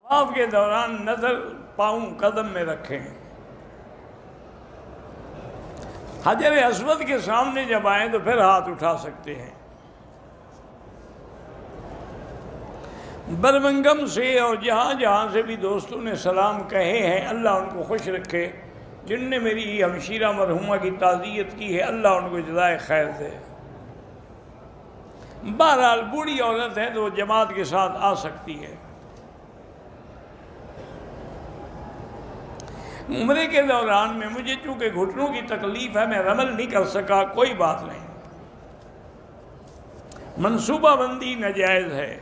طواف کے دوران نظر پاؤں قدم میں رکھیں. حجر اسود کے سامنے جب آئیں تو پھر ہاتھ اٹھا سکتے ہیں. برمنگم سے اور جہاں جہاں سے بھی دوستوں نے سلام کہے ہیں، اللہ ان کو خوش رکھے. جن نے میری ہمشیرہ مرحومہ کی تعزیت کی ہے، اللہ ان کو جزائے خیر دے. بہرحال بوڑھی عورت ہے تو وہ جماعت کے ساتھ آ سکتی ہے. عمرے کے دوران میں مجھے چونکہ گھٹنوں کی تکلیف ہے، میں رمل نہیں کر سکا، کوئی بات نہیں. منصوبہ بندی ناجائز ہے.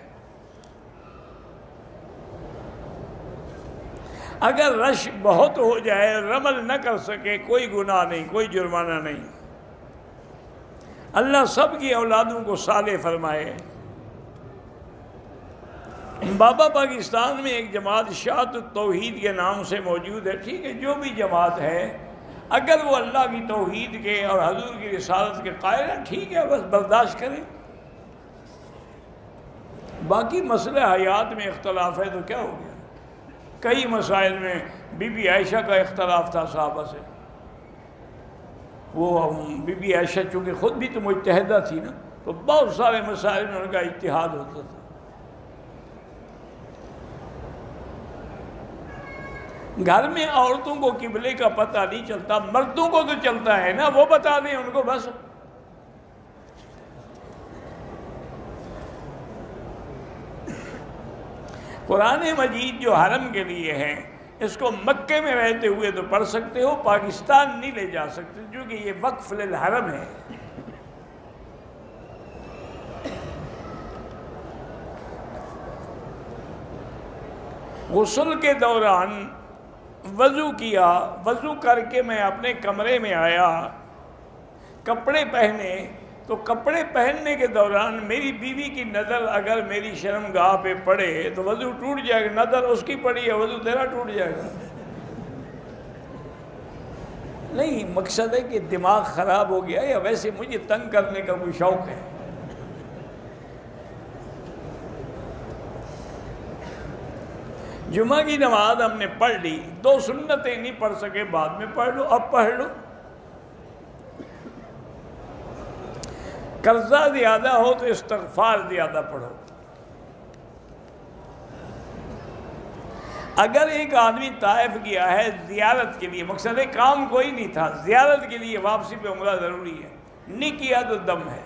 اگر رش بہت ہو جائے، رمل نہ کر سکے، کوئی گناہ نہیں، کوئی جرمانہ نہیں. اللہ سب کی اولادوں کو صالح فرمائے. بابا پاکستان میں ایک جماعت شاعت التوحید کے نام سے موجود ہے. ٹھیک ہے، جو بھی جماعت ہے، اگر وہ اللہ کی توحید کے اور حضور کی رسالت کے قائل ہیں، ٹھیک ہے، بس برداشت کریں. باقی مسئلہ حیات میں اختلاف ہے تو کیا ہو گیا؟ کئی مسائل میں بی بی عائشہ کا اختلاف تھا صحابہ سے. وہ بی بی عائشہ چونکہ خود بھی تو مجتہدہ تھی نا، تو بہت سارے مسائل میں ان کا اجتہاد ہوتا تھا. گھر میں عورتوں کو قبلے کا پتہ نہیں چلتا، مردوں کو تو چلتا ہے نا، وہ بتا دیں ان کو بس. قرآن مجید جو حرم کے لیے ہے، اس کو مکے میں رہتے ہوئے تو پڑھ سکتے ہو، پاکستان نہیں لے جا سکتے کیونکہ یہ وقف للحرم ہے. غسل کے دوران وضو کیا، وضو کر کے میں اپنے کمرے میں آیا، کپڑے پہنے، تو کپڑے پہننے کے دوران میری بیوی کی نظر اگر میری شرمگاہ پہ پڑے تو وضو ٹوٹ جائے گا. نظر اس کی پڑی ہے، وضو تیرا ٹوٹ جائے گا. نہیں، مقصد ہے کہ دماغ خراب ہو گیا یا ویسے مجھے تنگ کرنے کا کوئی شوق ہے. جمعہ کی نماز ہم نے پڑھ لی، 2 سنتیں نہیں پڑھ سکے، بعد میں پڑھ لو، اب پڑھ لو. قرضہ زیادہ ہو تو استغفار زیادہ پڑھو. اگر ایک آدمی طائف گیا ہے زیارت کے لیے، مقصد ہے کام کوئی نہیں تھا، زیارت کے لیے واپسی پہ عمرہ ضروری ہے، نہیں کیا تو دم ہے،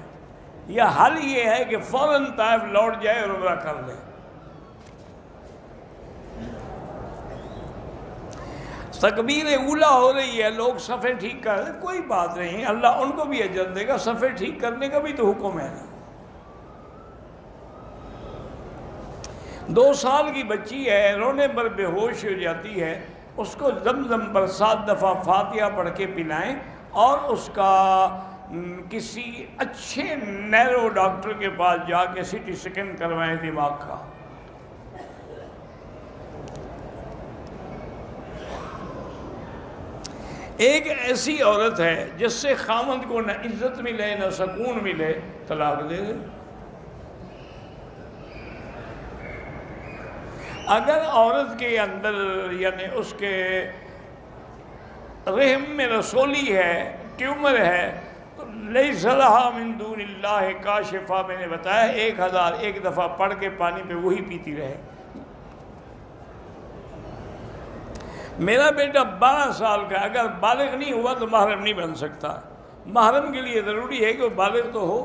یا حل یہ ہے کہ فوراً طائف لوٹ جائے اور عمرہ کر لے. تکبیر اولیٰ ہو رہی ہے، لوگ صفیں ٹھیک کر رہے ہیں، کوئی بات نہیں، اللہ ان کو بھی اجر دے گا، صفیں ٹھیک کرنے کا بھی تو حکم ہے نا. 2 سال کی بچی ہے، رونے پر بے ہوش ہو جاتی ہے، اس کو زمزم پر 7 دفعہ فاتحہ پڑھ کے پلائیں، اور اس کا کسی اچھے نیرو ڈاکٹر کے پاس جا کے سی ٹی سکین کروائیں دماغ کا. ایک ایسی عورت ہے جس سے خاوند کو نہ عزت ملے نہ سکون ملے، طلاق دے دے. اگر عورت کے اندر یعنی اس کے رحم میں رسولی ہے، ٹیومر ہے، تو لیس لہا من دون اللہ کاشفہ، میں نے بتایا 1001 دفعہ پڑھ کے پانی پہ وہی پیتی رہے. میرا بیٹا 12 سال کا، اگر بالغ نہیں ہوا تو محرم نہیں بن سکتا. محرم کے لیے ضروری ہے کہ وہ بالغ تو ہو.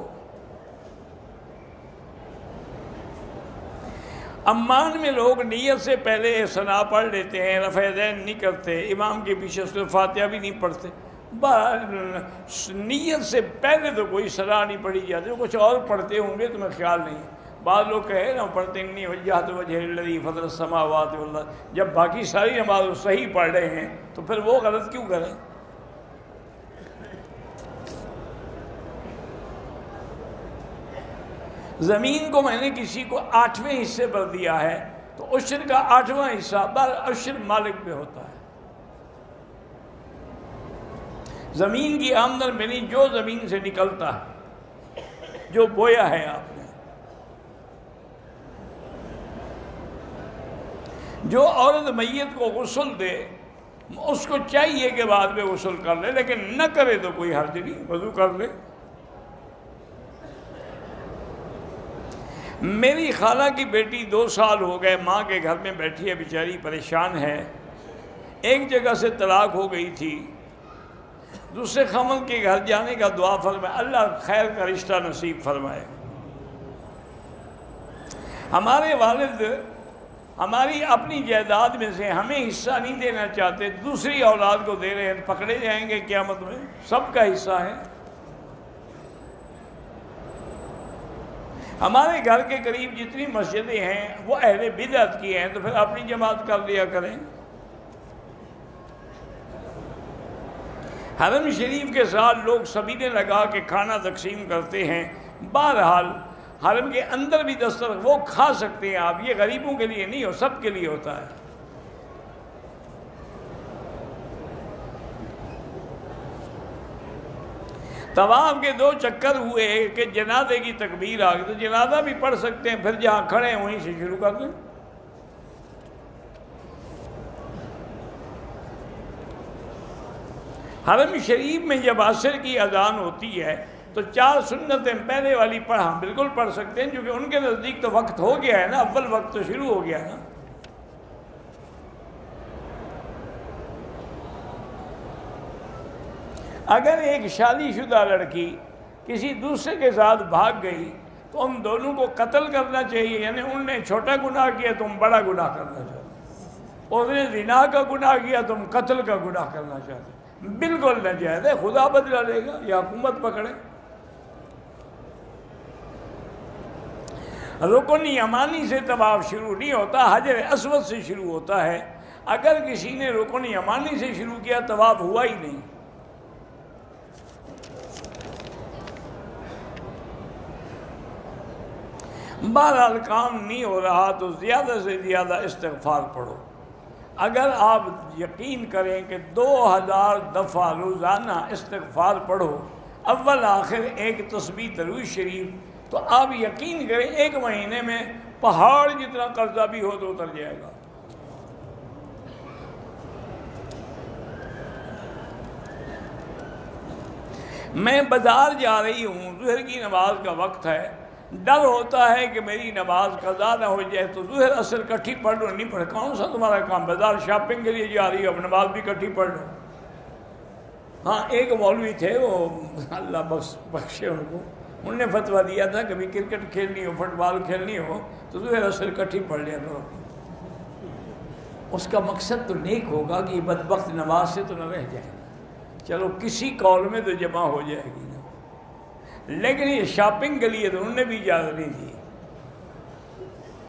عمان میں لوگ نیت سے پہلے ثنا پڑھ لیتے ہیں، رفع یدین نہیں کرتے، امام کے پیچھے سورۃ فاتحہ بھی نہیں پڑھتے. نیت سے پہلے تو کوئی ثنا نہیں پڑھی جاتی، کچھ اور پڑھتے ہوں گے، تمہیں خیال نہیں. بعض لوگ کہے نا پڑھتے نہیں، وجہت وجہ الذی فطر السماوات والارض، جب باقی ساری نماز صحیح پڑھ رہے ہیں تو پھر وہ غلط کیوں کریں؟ زمین کو میں نے کسی کو 8ویں حصے پر دیا ہے تو عشر کا 8واں حصہ عشر مالک پہ ہوتا ہے. زمین کی آمدن میں نہیں، جو زمین سے نکلتا ہے، جو بویا ہے آپ نے. جو عورت میت کو غسل دے اس کو چاہیے کہ بعد میں غسل کر لے، لیکن نہ کرے تو کوئی حرج نہیں، وضو کر لے۔ میری خالہ کی بیٹی 2 سال ہو گئے ماں کے گھر میں بیٹھی ہے، بیچاری پریشان ہے۔ ایک جگہ سے طلاق ہو گئی تھی، دوسرے خاوند کے گھر جانے کا دعا فرمائے، اللہ خیر کا رشتہ نصیب فرمائے۔ ہمارے والد ہماری اپنی جائیداد میں سے ہمیں حصہ نہیں دینا چاہتے، دوسری اولاد کو دے رہے ہیں، پکڑے جائیں گے قیامت میں، سب کا حصہ ہے۔ ہمارے گھر کے قریب جتنی مسجدیں ہیں وہ اہل بدعت کی ہیں، تو پھر اپنی جماعت کر لیا کریں۔ حرم شریف کے ساتھ لوگ سبیلیں لگا کے کھانا تقسیم کرتے ہیں، بہرحال حرم کے اندر بھی دسترخوان وہ کھا سکتے ہیں آپ، یہ غریبوں کے لیے نہیں ہو، سب کے لیے ہوتا ہے۔ طواف کے 2 چکر ہوئے کہ جنازے کی تکبیر آ گئی، تو جنازہ بھی پڑھ سکتے ہیں، پھر جہاں کھڑے ہیں وہیں سے شروع کر دیں۔ حرم شریف میں جب عصر کی اذان ہوتی ہے تو 4 سنتیں پہلے والی پڑھا بالکل پڑھ سکتے ہیں، کیونکہ ان کے نزدیک تو وقت ہو گیا ہے نا، اول وقت تو شروع ہو گیا ہے نا۔ اگر ایک شادی شدہ لڑکی کسی دوسرے کے ساتھ بھاگ گئی تو ان دونوں کو قتل کرنا چاہیے، یعنی ان نے چھوٹا گناہ کیا تم بڑا گناہ کرنا چاہتے، اس نے زنا کا گناہ کیا تم قتل کا گناہ کرنا چاہتے، بالکل ناجائز ہے، خدا بدلہ لے گا یا حکومت پکڑے۔ رکن یمانی سے طواف شروع نہیں ہوتا، حجر اسود سے شروع ہوتا ہے۔ اگر کسی نے رکن یمانی سے شروع کیا طواف ہوا ہی نہیں۔ بہرحال کام نہیں ہو رہا تو زیادہ سے زیادہ استغفار پڑھو۔ اگر آپ یقین کریں کہ 2000 دفعہ روزانہ استغفار پڑھو، اول آخر ایک تسبیح درود شریف، تو آپ یقین کریں 1 مہینے میں پہاڑ جتنا قرضہ بھی ہو تو اتر جائے گا۔ میں بازار جا رہی ہوں، ظہر کی نماز کا وقت ہے، ڈر ہوتا ہے کہ میری نماز قضا نہ ہو جائے، تو ظہر عصر کٹھی پڑھ لو، نہیں پڑھ، کون سا تمہارا کام، بازار شاپنگ کے لیے جا رہی ہو، اب نماز بھی کٹھی پڑھ لو۔ ہاں ایک مولوی تھے، وہ اللہ بخشے ان کو، انہوں نے فتویٰ دیا تھا کبھی کرکٹ کھیلنی ہو، فٹ بال کھیلنی ہو تو ظہر عصر کٹھی پڑھ لیا کرو۔ اس کا مقصد تو نیک ہوگا کہ یہ بدبخت نماز سے تو نہ رہ جائے، چلو کسی قول میں تو جمع ہو جائے گی نا، لیکن یہ شاپنگ کے لیے تو انہوں نے بھی اجازت نہیں دی۔